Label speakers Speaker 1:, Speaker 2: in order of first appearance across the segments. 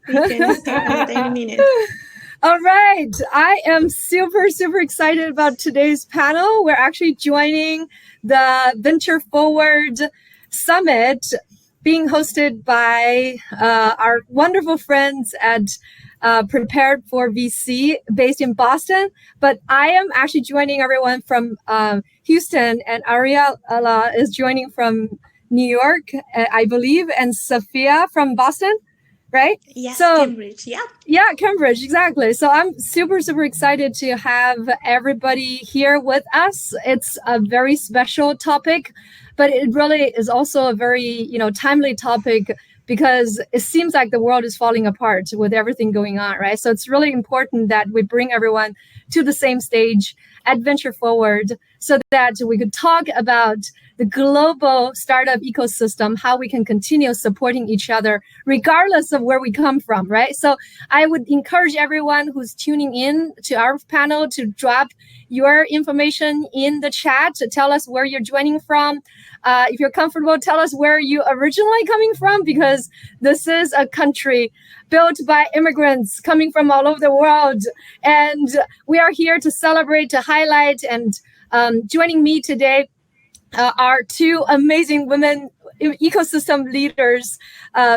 Speaker 1: We can start any minute.
Speaker 2: All right. I am super, super excited about today's panel. We're actually joining the Venture Forward Summit being hosted by our wonderful friends at Prepared for VC based in Boston. But I am actually joining everyone from Houston, and Ariela is joining from New York, I believe, and Sofia from Boston. Right?
Speaker 1: Yes, so, Cambridge, yeah.
Speaker 2: Yeah, Cambridge, exactly. So I'm super, super excited to have everybody here with us. It's a very special topic, but it really is also a very, timely topic because it seems like the world is falling apart with everything going on, right? So it's really important that we bring everyone to the same stage at Venture Forward so that we could talk about the global startup ecosystem, how we can continue supporting each other regardless of where we come from, right? So I would encourage everyone who's tuning in to our panel to drop your information in the chat to tell us where you're joining from. If you're comfortable, tell us where you originally coming from, because this is a country built by immigrants coming from all over the world. And we are here to celebrate, to highlight, and joining me today are two amazing women ecosystem leaders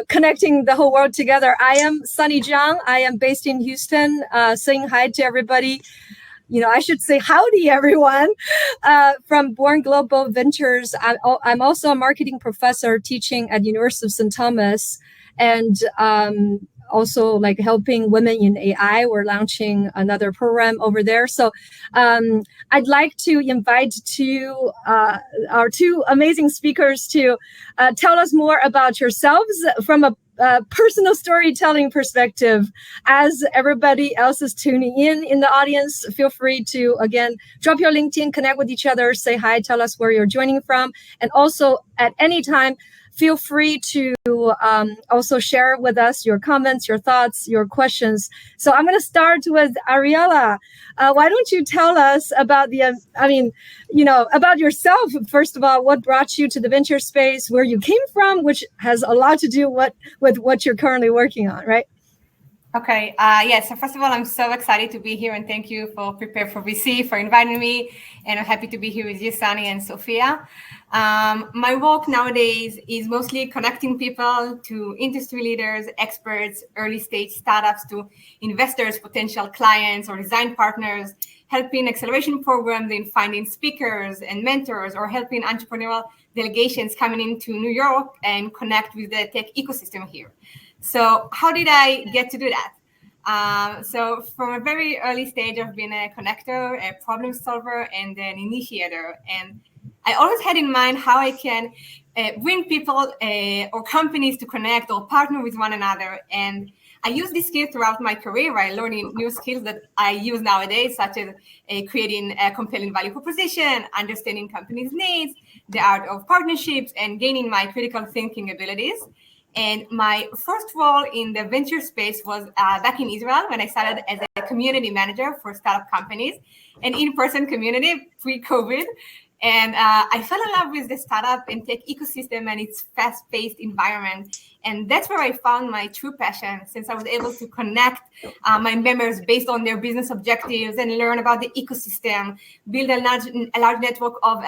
Speaker 2: connecting the whole world together. I am Sunny Zhang. I am based in Houston, saying hi to everybody. I should say howdy, everyone, from Born Global Ventures. I'm also a marketing professor teaching at University of St. Thomas, and also like helping women in AI. We're launching another program over there. So I'd like to invite our two amazing speakers to tell us more about yourselves from a personal storytelling perspective. As everybody else is tuning in the audience, feel free to, again, drop your LinkedIn, connect with each other, say hi, tell us where you're joining from. And also at any time, feel free to also share with us your comments, your thoughts, your questions. So I'm going to start with Ariela. Why don't you tell us about about yourself, first of all, what brought you to the venture space, where you came from, which has a lot to do with what you're currently working on, right?
Speaker 3: Okay. So first of all, I'm so excited to be here, and thank you for Prepare for VC for inviting me. And I'm happy to be here with you, Sunny and Sofia. My work nowadays is mostly connecting people to industry leaders, experts, early stage startups, to investors, potential clients, or design partners, helping acceleration programs in finding speakers and mentors, or helping entrepreneurial delegations coming into New York and connect with the tech ecosystem here. So how did I get to do that? So from a very early stage, I've been a connector, a problem solver, and an initiator. And I always had in mind how I can bring people or companies to connect or partner with one another. And I use this skill throughout my career. I learning new skills that I use nowadays, such as creating a compelling value proposition, understanding companies' needs, the art of partnerships, and gaining my critical thinking abilities. And my first role in the venture space was back in Israel when I started as a community manager for startup companies, an in-person community pre-COVID. And I fell in love with the startup and tech ecosystem and its fast-paced environment. And that's where I found my true passion, since I was able to connect my members based on their business objectives and learn about the ecosystem, build a large network of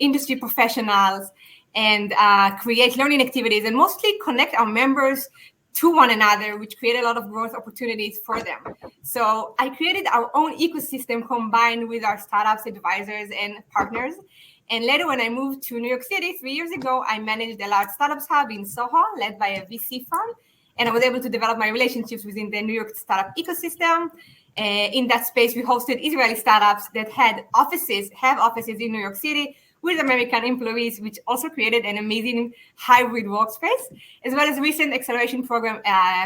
Speaker 3: industry professionals, and create learning activities, and mostly connect our members to one another, which create a lot of growth opportunities for them. So I created our own ecosystem combined with our startups, advisors, and partners. And later, when I moved to New York City 3 years ago, I managed a large startups hub in Soho, led by a VC firm. And I was able to develop my relationships within the New York startup ecosystem. In that space, we hosted Israeli startups that have offices in New York City, with American employees, which also created an amazing hybrid workspace, as well as recent acceleration program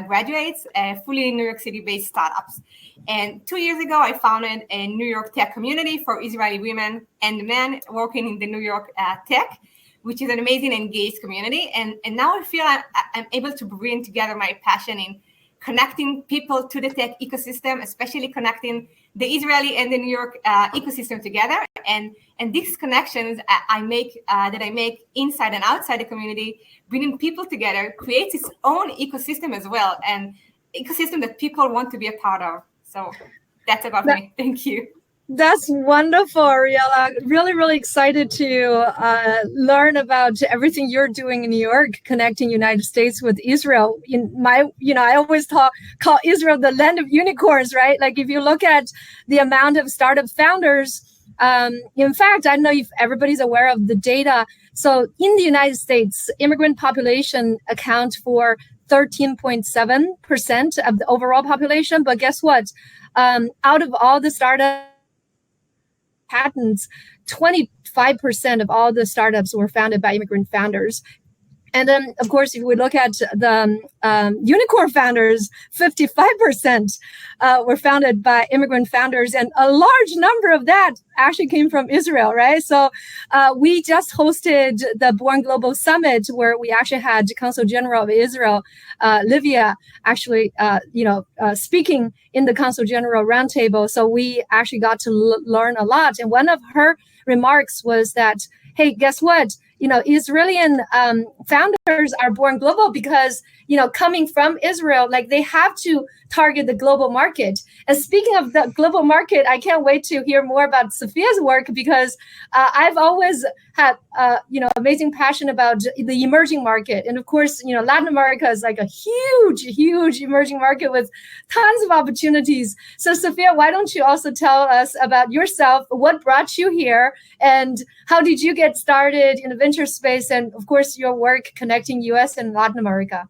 Speaker 3: graduates, fully New York City-based startups. And 2 years ago, I founded a New York tech community for Israeli women and men working in the New York tech, which is an amazing engaged community. And now I feel I'm able to bring together my passion in connecting people to the tech ecosystem, especially connecting the Israeli and the New York ecosystem together. And these connections that I make inside and outside the community, bringing people together, creates its own ecosystem as well, and ecosystem that people want to be a part of. So that's about me. Thank you.
Speaker 2: That's wonderful, Ariela. Really, really excited to learn about everything you're doing in New York, connecting United States with Israel. I always call Israel the land of unicorns, right? Like if you look at the amount of startup founders, in fact, I don't know if everybody's aware of the data. So in the United States, immigrant population accounts for 13.7% of the overall population. But guess what? Out of all the startups, patents, 25% of all the startups were founded by immigrant founders. And then, of course, if we look at the unicorn founders, 55% were founded by immigrant founders, and a large number of that actually came from Israel, right? So we just hosted the Born Global Summit, where we actually had the Consul General of Israel, Livia, actually, speaking in the Consul General Roundtable. So we actually got to learn a lot. And one of her remarks was that, hey, guess what? Israeli founders are born global because, coming from Israel, like they have to target the global market. And speaking of the global market, I can't wait to hear more about Sofia's work, because I've always had, amazing passion about the emerging market. And of course, Latin America is like a huge, huge emerging market with tons of opportunities. So Sofia, why don't you also tell us about yourself, what brought you here, and how did you get started in the venture space, and of course, your work connecting US and Latin America?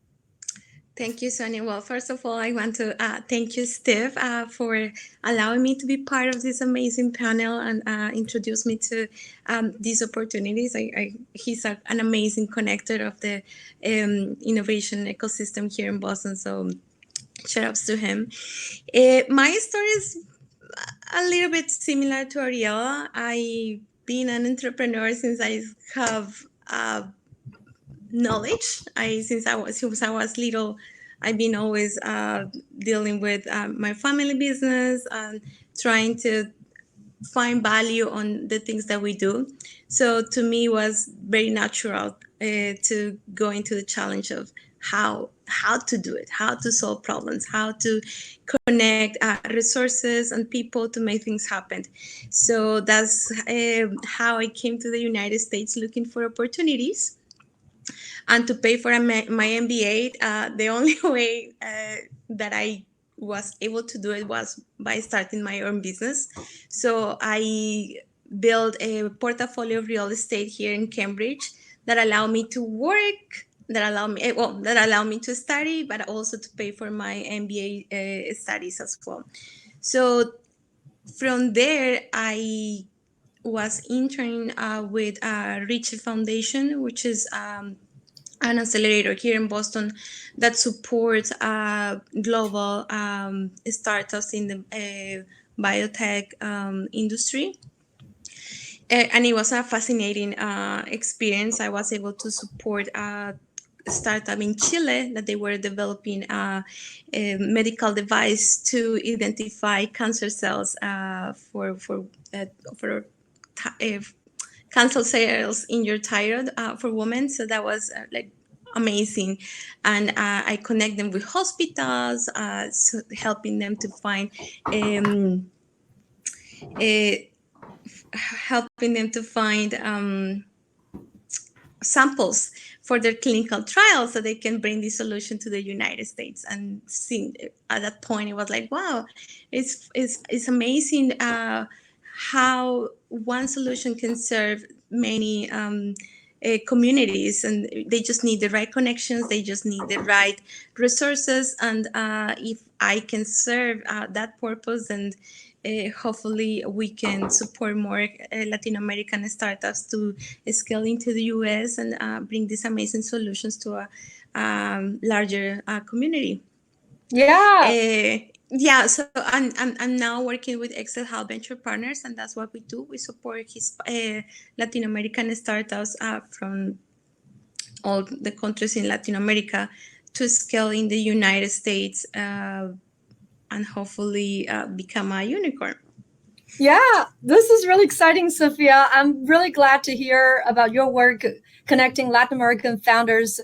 Speaker 1: Thank you, Sonia. Well, first of all, I want to thank you, Steve, for allowing me to be part of this amazing panel and introduce me to these opportunities. He's an amazing connector of the innovation ecosystem here in Boston, so shout outs to him. My story is a little bit similar to Ariela. I've been an entrepreneur since I have knowledge. Since I was little, I've been always dealing with my family business and trying to find value on the things that we do. So to me, it was very natural to go into the challenge of how to do it, how to solve problems, how to connect resources and people to make things happen. So that's how I came to the United States looking for opportunities. And to pay for my MBA, the only way that I was able to do it was by starting my own business. So I built a portfolio of real estate here in Cambridge that allowed me to work, that allowed me to study, but also to pay for my MBA studies as well. So from there, I was interning with Rich Foundation, which is an accelerator here in Boston that supports global startups in the biotech industry. And it was a fascinating experience. I was able to support a startup in Chile that they were developing a medical device to identify cancer cells for cancer cells in your thyroid for women. So that was amazing. And I connect them with hospitals, so helping them to find samples for their clinical trials so they can bring the solution to the United States. And at that point, it was like, wow, it's amazing how one solution can serve many communities, and they just need the right connections, they just need the right resources. And if I can serve that purpose, then hopefully we can support more Latin American startups to scale into the US and bring these amazing solutions to a larger community.
Speaker 2: Yeah.
Speaker 1: So I'm now working with Excel Health Venture Partners, and that's what we do. We support Latin American startups from all the countries in Latin America to scale in the United States and hopefully become a unicorn.
Speaker 2: Yeah, this is really exciting, Sofia. I'm really glad to hear about your work connecting Latin American founders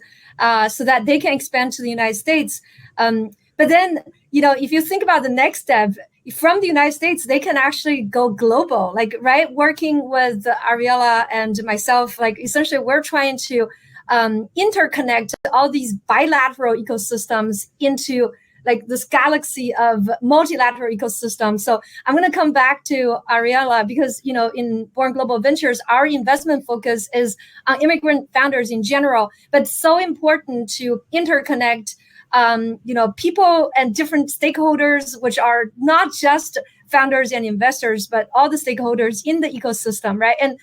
Speaker 2: so that they can expand to the United States. But then, if you think about the next step, from the United States, they can actually go global, like, right? Working with Ariela and myself, like, essentially, we're trying to interconnect all these bilateral ecosystems into like this galaxy of multilateral ecosystems. So I'm going to come back to Ariela because, in Born Global Ventures, our investment focus is on immigrant founders in general, but it's so important to interconnect, people and different stakeholders, which are not just founders and investors, but all the stakeholders in the ecosystem, right? And,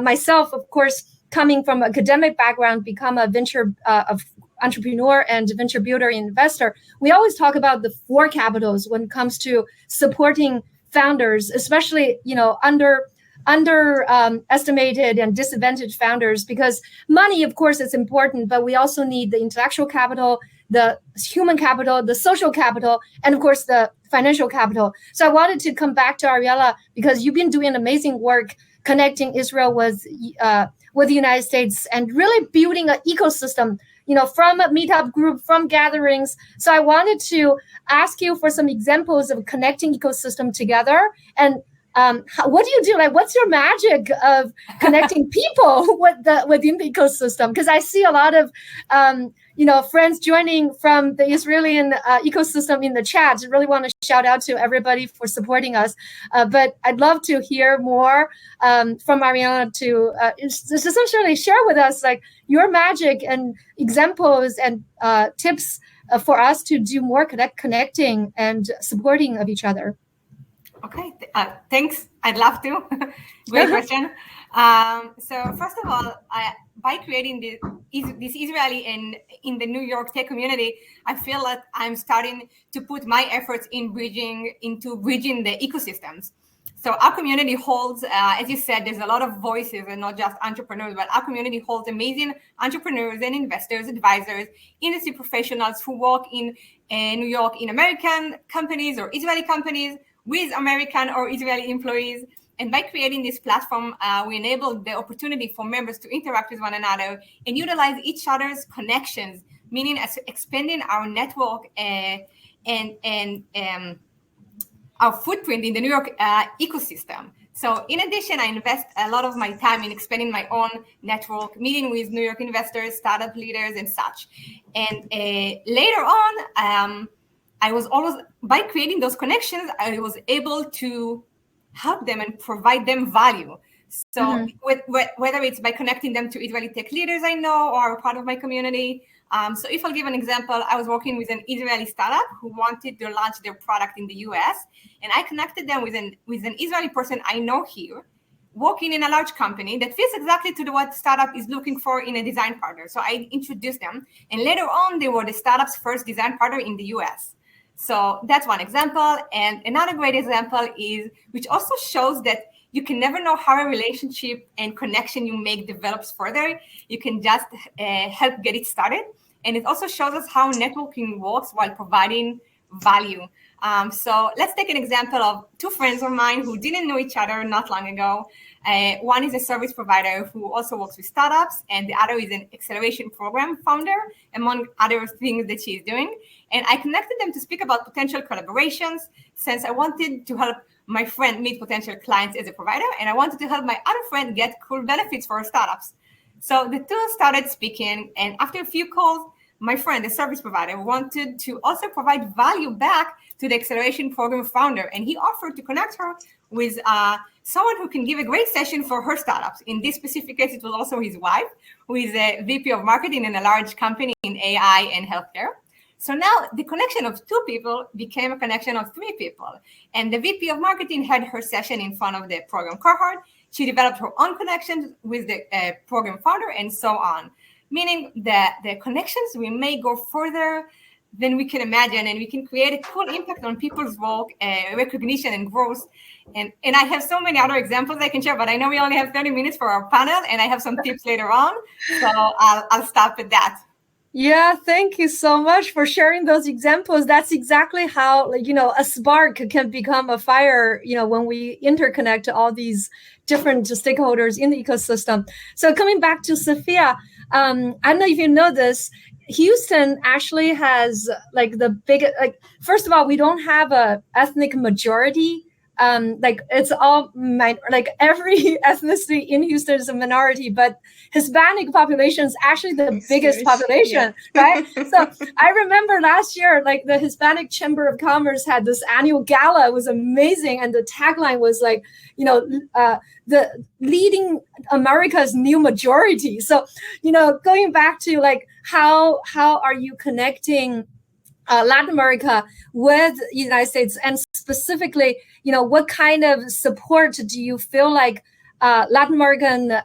Speaker 2: myself, of course, coming from academic background, become a venture entrepreneur and venture builder investor, we always talk about the four capitals when it comes to supporting founders, especially estimated and disadvantaged founders, because money, of course, is important, but we also need the intellectual capital, the human capital, the social capital, and of course the financial capital. So I wanted to come back to Ariela because you've been doing amazing work connecting Israel with the United States and really building an ecosystem, from a meetup group, from gatherings. So I wanted to ask you for some examples of connecting ecosystem together. And what do you do? Like, what's your magic of connecting people within the ecosystem? Because I see a lot of, friends joining from the Israeli ecosystem in the chat. I really want to shout out to everybody for supporting us. But I'd love to hear more from Ariela to essentially share with us like your magic and examples and tips for us to do more connecting and supporting of each other.
Speaker 3: Okay, thanks. I'd love to. Great question. So first of all, by creating this Israeli in the New York tech community, I feel that I'm starting to put my efforts into bridging the ecosystems. So our community holds, as you said, there's a lot of voices and not just entrepreneurs, but our community holds amazing entrepreneurs and investors, advisors, industry professionals who work in New York in American companies or Israeli companies with American or Israeli employees. And by creating this platform, we enable the opportunity for members to interact with one another and utilize each other's connections, meaning as expanding our network and our footprint in the New York ecosystem. So in addition, I invest a lot of my time in expanding my own network, meeting with New York investors, startup leaders, and such. And later on, I was always, by creating those connections, I was able to help them and provide them value. So whether it's by connecting them to Israeli tech leaders I know or are part of my community. So if I'll give an example, I was working with an Israeli startup who wanted to launch their product in the US. And I connected them with an Israeli person I know here, working in a large company that fits exactly to what startup is looking for in a design partner. So I introduced them. And later on, they were the startup's first design partner in the US. So that's one example. And another great example is, which also shows that you can never know how a relationship and connection you make develops further. You can just help get it started. And it also shows us how networking works while providing value. So let's take an example of two friends of mine who didn't know each other not long ago. One is a service provider who also works with startups, and the other is an acceleration program founder, among other things that she's doing. And I connected them to speak about potential collaborations, since I wanted to help my friend meet potential clients as a provider, and I wanted to help my other friend get cool benefits for startups. So the two started speaking, and after a few calls, my friend, the service provider, wanted to also provide value back to the acceleration program founder, and he offered to connect her with someone who can give a great session for her startups. In this specific case, it was also his wife, who is a VP of marketing in a large company in AI and healthcare. So now the connection of two people became a connection of three people. And the VP of marketing had her session in front of the program cohort. She developed her own connections with the program founder, and so on. Meaning that the connections we may go further than we can imagine, and we can create a cool impact on people's work, recognition, and growth. And I have so many other examples I can share, but I know we only have 30 minutes for our panel, and I have some tips later on. So I'll stop at that.
Speaker 2: Yeah, thank you so much for sharing those examples. That's exactly how, like, a spark can become a fire, when we interconnect all these different stakeholders in the ecosystem. So coming back to Sophia, I don't know if you know this, Houston actually has like the biggest, like, first of all, we don't have a ethnic majority. Like it's all like every ethnicity in Houston is a minority, but Hispanic population is actually the
Speaker 1: It's
Speaker 2: biggest
Speaker 1: huge. Yeah.
Speaker 2: population, right? So I remember last year, like the Hispanic Chamber of Commerce had this annual gala. It was amazing, and the tagline was like, the leading America's new majority. So, going back to like how are you connecting Latin America with the United States, and specifically, what kind of support do you feel like Latin American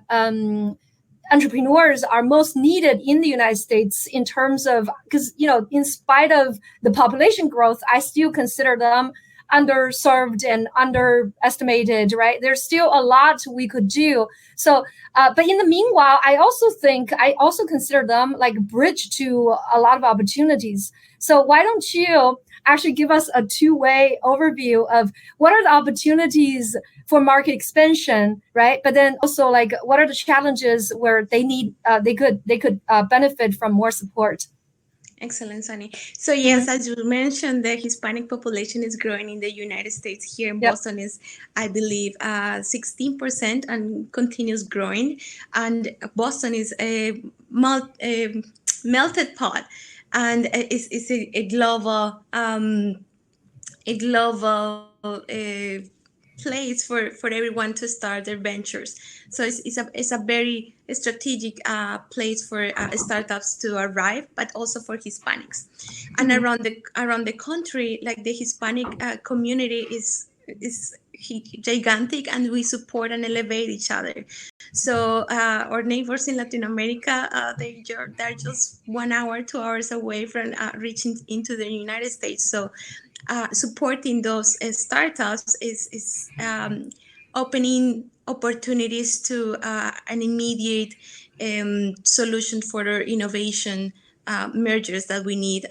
Speaker 2: entrepreneurs are most needed in the United States in terms of, because in spite of the population growth, I still consider them underserved and underestimated, right? There's still a lot we could do. So but in the meanwhile, I also consider them like a bridge to a lot of opportunities. So why don't you actually give us a two-way overview of what are the opportunities for market expansion, right? But then also like what are the challenges where they could benefit from more support?
Speaker 1: Excellent, Sunny. So yes, as you mentioned, the Hispanic population is growing in the United States. Here in
Speaker 2: Yep.
Speaker 1: Boston is, I believe, 16% and continues growing. And Boston is a melted pot, and it's a global place for everyone to start their ventures. So it's a very strategic place for startups to arrive, but also for Hispanics. And around the country, like the Hispanic community is gigantic, and we support and elevate each other. So our neighbors in Latin America, they're just 1 hour, 2 hours away from reaching into the United States. So supporting those startups is opening opportunities to an immediate solution for their innovation mergers that we need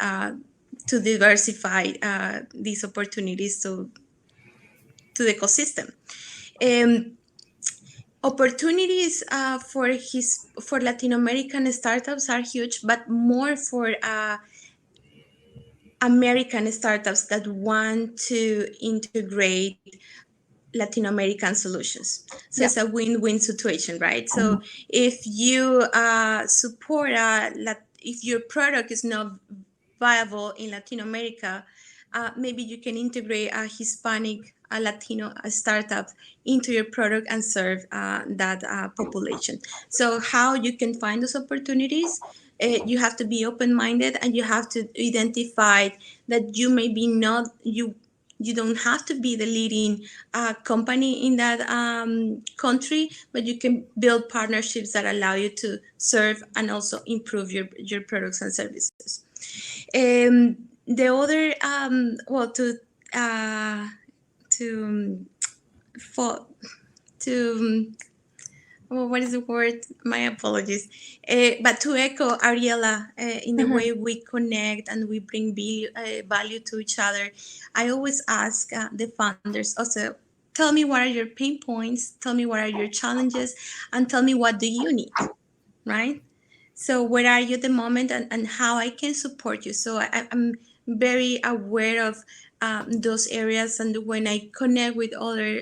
Speaker 1: to diversify these opportunities to the ecosystem. Opportunities for Latin American startups are huge, but more for American startups that want to integrate Latin American solutions. So it's a win-win situation, right? So if you support if your product is not viable in Latin America, maybe you can integrate a Hispanic, a Latino startup into your product and serve that population. So how you can find those opportunities? You have to be open-minded, and you have to identify that you may be not you don't have to be the leading company in that country, but you can build partnerships that allow you to serve and also improve your products and services. The other, well, to for to what is the word? My apologies. But to echo Ariela in the way we connect and we bring value to each other, I always ask the founders also, tell me what are your pain points, tell me what are your challenges, and tell me what do you need, right? So where are you at the moment, and how I can support you. So I'm very aware of those areas, and when I connect with other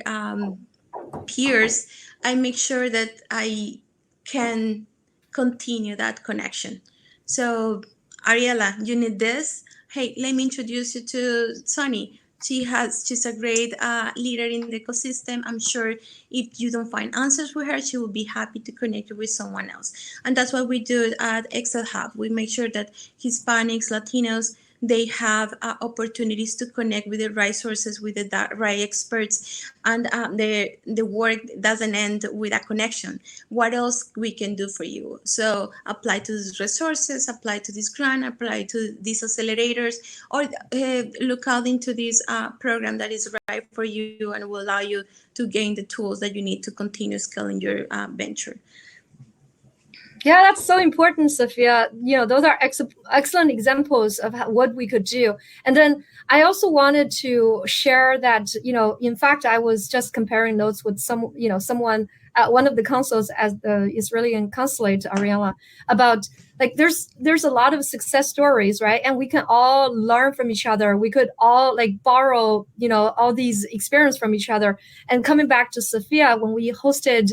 Speaker 1: peers, I make sure that I can continue that connection. So, Ariela, you need this. Hey, let me introduce you to Sunny. She's a great leader in the ecosystem. I'm sure if you don't find answers with her, she will be happy to connect you with someone else. And that's what we do at Excel Hub. We make sure that Hispanics, Latinos, they have opportunities to connect with the right sources, with the right experts, and the work doesn't end with a connection. What else we can do for you? So apply to these resources, apply to this grant, apply to these accelerators, or look out into this program that is right for you and will allow you to gain the tools that you need to continue scaling your venture.
Speaker 2: Yeah, that's so important, Sofia. Those are excellent examples of what we could do. And then I also wanted to share that, in fact, I was just comparing notes with someone at one of the consuls at the Israeli consulate, Ariela, about like there's a lot of success stories, right? And we can all learn from each other. We could all like borrow, all these experience from each other. And coming back to Sofia, when we hosted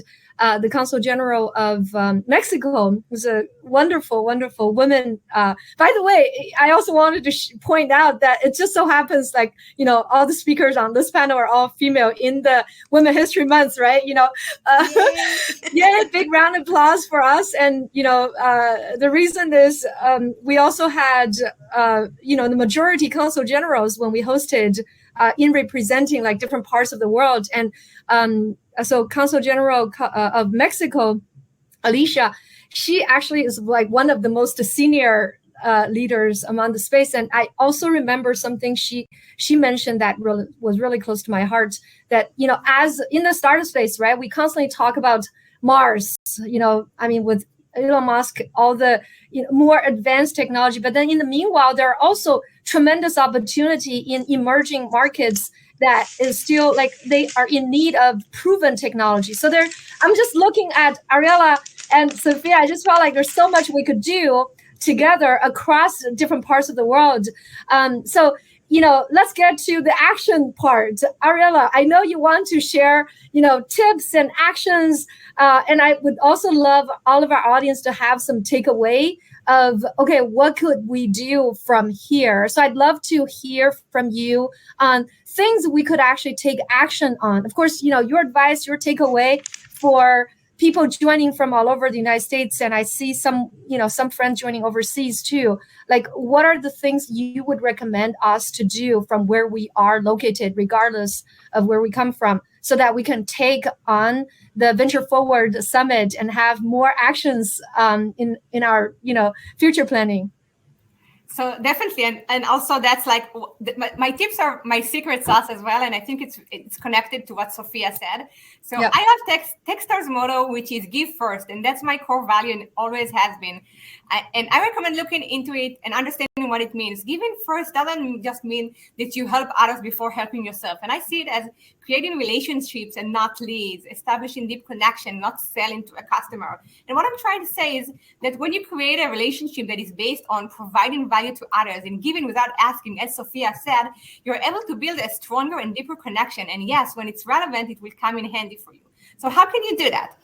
Speaker 2: the Consul General of Mexico, was a wonderful, wonderful woman. By the way, I also wanted to point out that it just so happens like, all the speakers on this panel are all female in the Women History Month, right? Yeah, big round of applause for us. And, the reason is we also had, the majority Consul Generals when we hosted in representing like different parts of the world. And so Consul General of Mexico, Alicia, she actually is like one of the most senior leaders among the space. And I also remember something she mentioned that was really close to my heart, that, as in the startup space, right, we constantly talk about Mars, with Elon Musk, all the more advanced technology. But then in the meanwhile, there are also tremendous opportunity in emerging markets that is still like they are in need of proven technology. So I'm just looking at Ariela and Sofia. I just felt like there's so much we could do together across different parts of the world. So let's get to the action part. Ariela, I know you want to share, tips and actions. And I would also love all of our audience to have some takeaway of, okay, what could we do from here? So I'd love to hear from you on things we could actually take action on. Of course, your advice, your takeaway for people joining from all over the United States, and I see some friends joining overseas too. Like, what are the things you would recommend us to do from where we are located, regardless of where we come from, so that we can take on the Venture Forward Summit and have more actions in our future planning?
Speaker 3: So definitely, and also that's like my tips are my secret sauce as well, and I think it's connected to what Sofia said. So yep. I love Techstars' motto, which is give first, and that's my core value and always has been. And I recommend looking into it and understanding what it means. Giving first doesn't just mean that you help others before helping yourself, and I see it as creating relationships and not leads, establishing deep connection, not selling to a customer. And what I'm trying to say is that when you create a relationship that is based on providing value to others and giving without asking, as Sofia said, you're able to build a stronger and deeper connection. And yes, when it's relevant, it will come in handy for you. So how can you do that?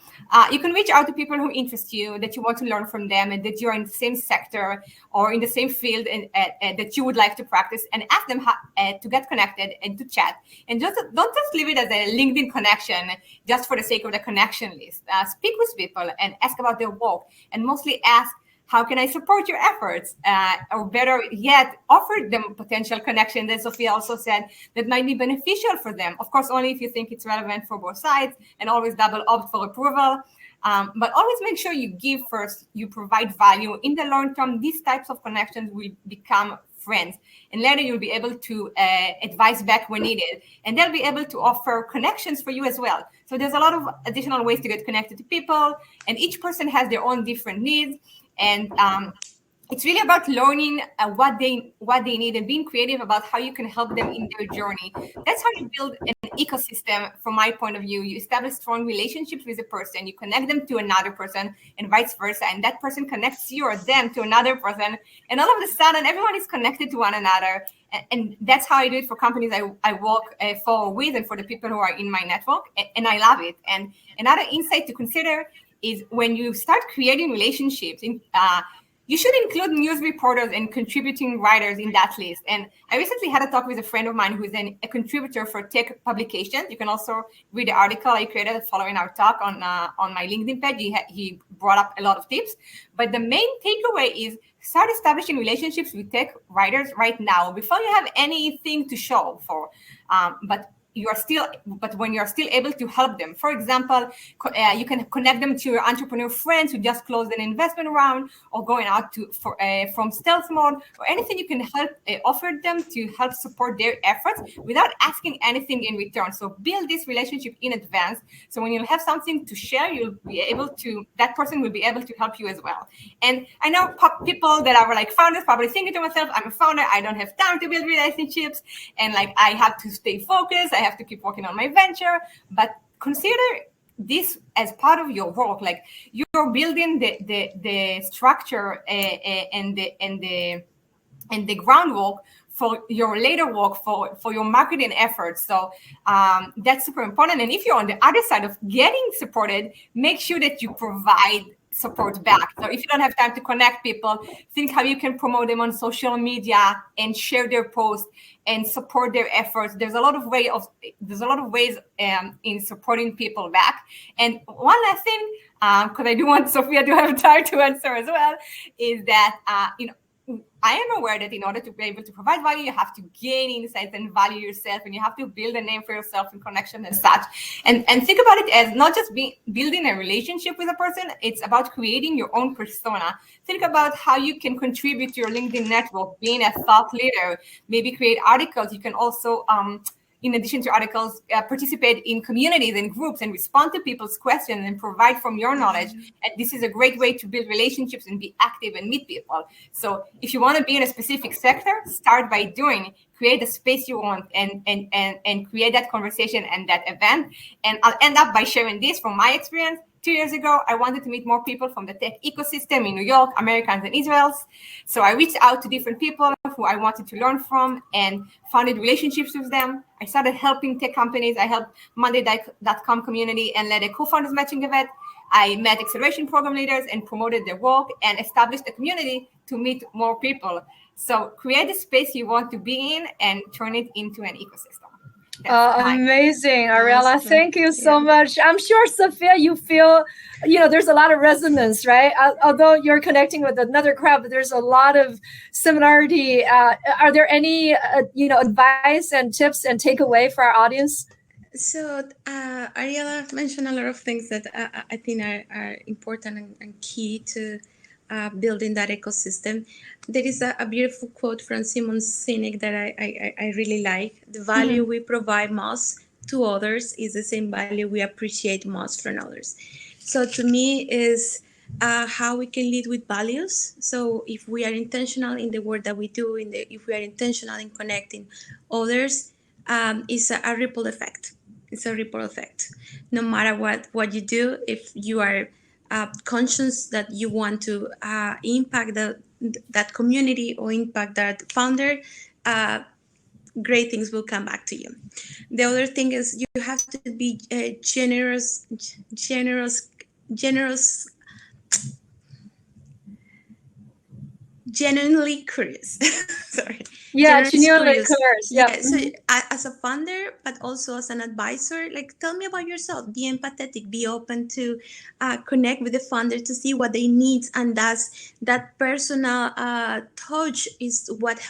Speaker 3: You can reach out to people who interest you, that you want to learn from them, and that you're in the same sector or in the same field and that you would like to practice, and ask them to get connected and to chat. And don't just leave it as a LinkedIn connection just for the sake of the connection list. Speak with people and ask about their work, and mostly ask, how can I support your efforts? Or better yet, offer them potential connections, as Sofia also said, that might be beneficial for them. Of course, only if you think it's relevant for both sides, and always double opt for approval. But always make sure you give first, you provide value. In the long term, these types of connections will become friends. And later you'll be able to advise back when needed. And they'll be able to offer connections for you as well. So there's a lot of additional ways to get connected to people. And each person has their own different needs. And it's really about learning what they need and being creative about how you can help them in their journey. That's how you build an ecosystem. From my point of view, you establish strong relationships with a person, you connect them to another person, and vice versa. And that person connects you or them to another person. And all of a sudden, everyone is connected to one another. And that's how I do it for companies I work for with, and for the people who are in my network. And I love it. And another insight to consider is when you start creating relationships, you should include news reporters and contributing writers in that list. And I recently had a talk with a friend of mine who's a contributor for tech publications. You can also read the article I created following our talk on my LinkedIn page. He brought up a lot of tips. But the main takeaway is start establishing relationships with tech writers right now before you have anything to show for. But when you're still able to help them. For example, you can connect them to your entrepreneur friends who just closed an investment round, or going out from stealth mode, or anything you can help offer them to help support their efforts without asking anything in return. So build this relationship in advance. So when you have something to share, that person will be able to help you as well. And I know people that are like founders probably thinking to myself, I'm a founder, I don't have time to build relationships, and like I have to stay focused, I have to keep working on my venture. But consider this as part of your work. Like, you're building the structure and the groundwork for your later work, for your marketing efforts. So that's super important. And if you're on the other side of getting supported, make sure that you provide support back. So if you don't have time to connect people, think how you can promote them on social media and share their posts and support their efforts. There's a lot of ways in supporting people back. And one last thing, because I do want Sofia to have time to answer as well, is that I am aware that in order to be able to provide value, you have to gain insights and value yourself, and you have to build a name for yourself and connection and such. And think about it as not just building a relationship with a person, it's about creating your own persona. Think about how you can contribute to your LinkedIn network, being a thought leader, maybe create articles. You can also, in addition to articles, participate in communities and groups and respond to people's questions and provide from your knowledge. And this is a great way to build relationships and be active and meet people. So if you want to be in a specific sector, start by create the space you want and create that conversation and that event. And I'll end up by sharing this from my experience. 2 years ago, I wanted to meet more people from the tech ecosystem in New York, Americans and Israelis. So I reached out to different people who I wanted to learn from and founded relationships with them. I started helping tech companies. I helped Monday.com community and led a co-founders matching event. I met acceleration program leaders and promoted their work and established a community to meet more people. So create the space you want to be in and turn it into an ecosystem.
Speaker 2: Amazing, Ariela. Thank you so much. I'm sure, Sofia, you feel, there's a lot of resonance, right? Although you're connecting with another crowd, but there's a lot of similarity. Are there any, advice and tips and takeaway for our audience?
Speaker 1: So Ariela mentioned a lot of things that I think are important and key to building that ecosystem. There is a beautiful quote from Simon Sinek that I really like. The value we provide most to others is the same value we appreciate most from others. So to me is how we can lead with values. So if we are intentional in the work that we do, if we are intentional in connecting others, it's a ripple effect. It's a ripple effect. No matter what you do, if you are conscious that you want to impact that community or impact that founder, great things will come back to you. The other thing is you have to be generous, genuinely curious. Sorry.
Speaker 2: Yeah, genuinely curious.
Speaker 1: Yeah. So as a founder, but also as an advisor, like, tell me about yourself. Be empathetic. Be open to connect with the founder to see what they need, and that personal touch is what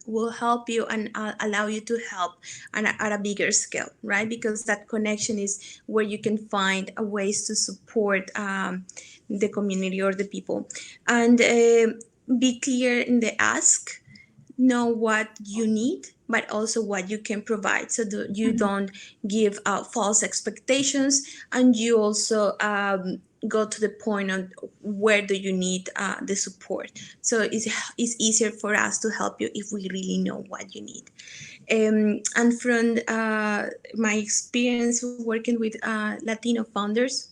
Speaker 1: will help you and allow you to help at a bigger scale, right? Because that connection is where you can find ways to support the community or the people, and be clear in the ask. Know what you need, but also what you can provide, so that you don't give false expectations, and you also go to the point of where do you need the support. So it's easier for us to help you if we really know what you need. And from my experience working with Latino founders,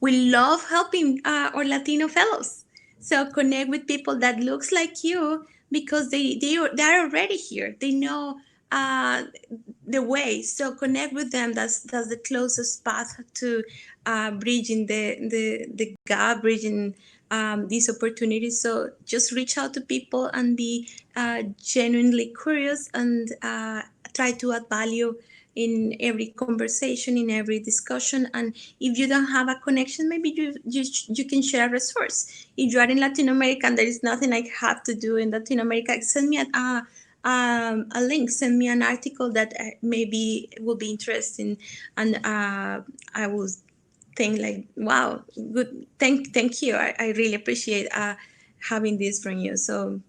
Speaker 1: we love helping our Latino fellows. So connect with people that looks like you, because they're already here. They know the way. So connect with them. That's the closest path to bridging the gap, bridging these opportunities. So just reach out to people and be genuinely curious, and try to add value in every conversation, in every discussion. And if you don't have a connection, maybe you can share a resource. If you are in Latin America and there is nothing I have to do in Latin America, send me a link, send me an article that maybe will be interesting, and I will think like, wow, good. Thank you. I really appreciate having this from you. So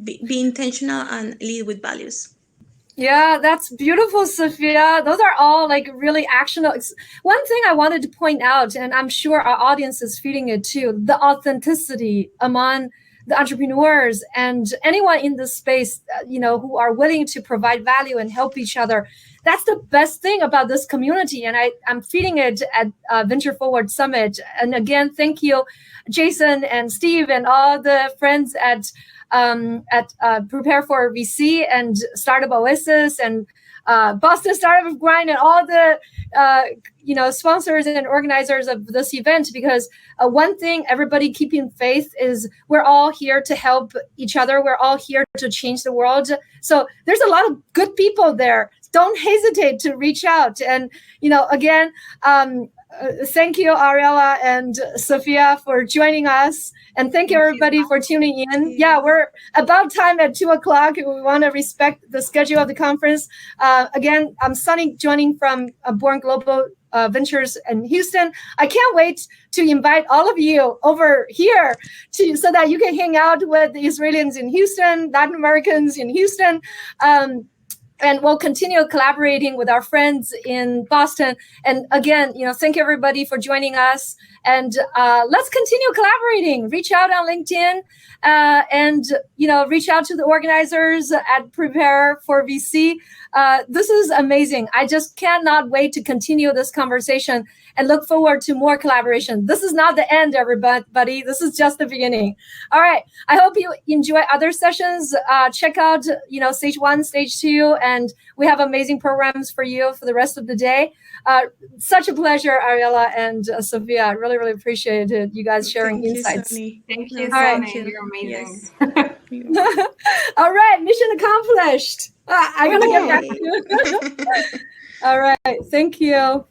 Speaker 1: be intentional and lead with values.
Speaker 2: Yeah, that's beautiful, Sofia. Those are all like really actionable. One thing I wanted to point out, and I'm sure our audience is feeling it too, the authenticity among the entrepreneurs and anyone in this space, who are willing to provide value and help each other. That's the best thing about this community. And I'm feeling it at Venture Forward Summit. And again, thank you, Jason and Steve and all the friends at Prepare for VC and Startup Oasis and Boston Startup Grind and all the sponsors and organizers of this event, because one thing everybody keeping faith is we're all here to help each other. We're all here to change the world. So there's a lot of good people there. Don't hesitate to reach out. And, again, thank you, Ariela and Sofia, for joining us. And thank you, everybody, for tuning in. Yeah, we're about time at 2:00. We want to respect the schedule of the conference. Again, I'm Sunny, joining from Born Global Ventures in Houston. I can't wait to invite all of you over here so that you can hang out with the Israelis in Houston, Latin Americans in Houston. And we'll continue collaborating with our friends in Boston. And again, thank you everybody for joining us. And let's continue collaborating. Reach out on LinkedIn and reach out to the organizers at Prepare for VC. This is amazing. I just cannot wait to continue this conversation and look forward to more collaboration. This is not the end, everybody. This is just the beginning. All right. I hope you enjoy other sessions. Check out, stage 1, stage 2, and we have amazing programs for you for the rest of the day. Such a pleasure, Ariela and Sofia. I really, really appreciated you guys sharing insights.
Speaker 3: Thank you, Sonny. You're amazing.
Speaker 1: Yes.
Speaker 2: All right. Mission accomplished. I'm going to get back to you. All right. Thank you.